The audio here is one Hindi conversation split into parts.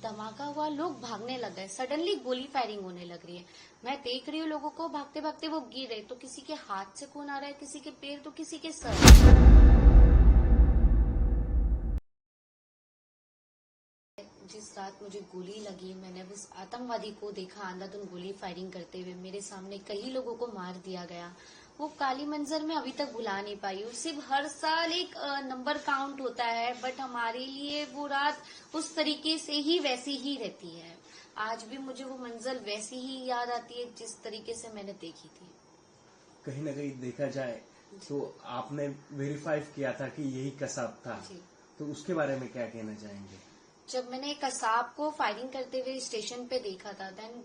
धमाका हुआ, लोग भागने लग गए, सडनली गोली फायरिंग होने लग रही है। मैं देख रही हूँ लोगों को भागते भागते वो गिर रहे, तो किसी के हाथ से खून आ रहा है, किसी के पैर, तो किसी के सर। जिस रात मुझे गोली लगी, मैंने उस आतंकवादी को देखा अंधाधुंध गोली फायरिंग करते हुए, मेरे सामने कई लोगों को मार दिया गया। वो काली मंजर मैं अभी तक भुला नहीं पाई हूँ। सिर्फ हर साल एक नंबर काउंट होता है, बट हमारे लिए वो रात उस तरीके से ही वैसी ही रहती है। आज भी मुझे वो मंजर वैसी ही याद आती है जिस तरीके से मैंने देखी थी। कहीं ना कहीं देखा जाए तो आपने वेरीफाई किया था कि यही कसाब था, जी। तो उसके बारे में क्या कहना चाहेंगे? जब मैंने कसाब को फायरिंग करते हुए स्टेशन पे देखा था, देन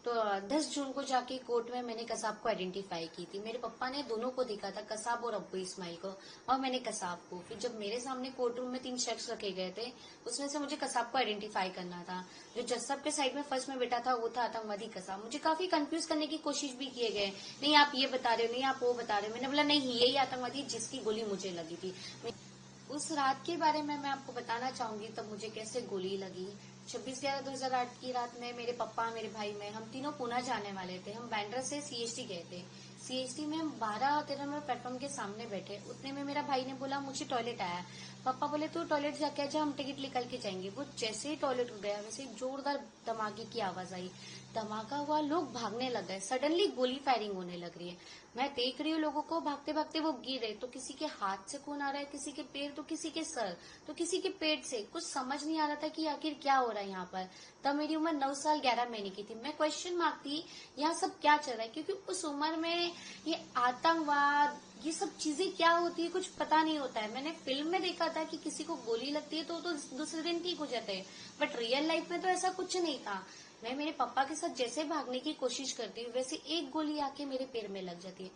तो 10 जून को जाके कोर्ट में मैंने कसाब को आइडेंटिफाई की थी। मेरे पापा ने दोनों को देखा था, कसाब और अब्बू इस्माइल को, और मैंने कसाब को। फिर जब मेरे सामने कोर्ट रूम में 3 शख्स रखे गए थे, उसमें से मुझे कसाब को आइडेंटिफाई करना था। जो जज साहब के साइड में फर्स्ट में बैठा था वो था आतंकवादी कसाब। मुझे काफी कंफ्यूज करने की कोशिश भी किए गए, नहीं आप ये बता रहे हो, नहीं आप वो बता रहे हो। मैंने बोला नहीं, यही आतंकवादी जिसकी गोली मुझे लगी थी। उस रात के बारे में मैं आपको बताना चाहूंगी तब मुझे कैसे गोली लगी। 26/11/2008 की रात में मेरे पापा, मेरे भाई, मैं, हम तीनों पुणे जाने वाले थे। हम बैंड्रा से सीएसटी गए थे। सीएसटी में हम 12-13 नंबर प्लेटफॉर्म के सामने बैठे। उतने में मेरा भाई ने बोला मुझे टॉयलेट आया। पापा बोले तू टॉयलेट जाके आ जा, हम टिकट निकल के जाएंगे। वो जैसे ही टॉयलेट गया, वैसे ही जोरदार धमाके की आवाज आई। धमाका हुआ, लोग भागने लग गए, सडनली गोली फायरिंग होने लग रही है। मैं देख रही हूँ लोगों को भागते भागते वो गिर रहे, तो किसी के हाथ से खून आ रहा है, किसी के पैर, तो किसी के सर, तो किसी के पेट से। कुछ समझ नहीं आ रहा था कि आखिर क्या हो रहा है यहाँ पर। तब मेरी उम्र 9 साल 11 महीने की थी। मैं क्वेश्चन मार्क थी, यहाँ सब क्या चल रहा है, क्योंकि उस उम्र में ये आतंकवाद, ये सब चीजें क्या होती है कुछ पता नहीं होता है। मैंने फिल्म में देखा था कि किसी को गोली लगती है तो दूसरे दिन ठीक हो जाते हैं, बट रियल लाइफ में तो ऐसा कुछ नहीं था। मैं मेरे पापा के साथ जैसे भागने की कोशिश करती हूँ, वैसे एक गोली आके मेरे पैर में लग जाती है।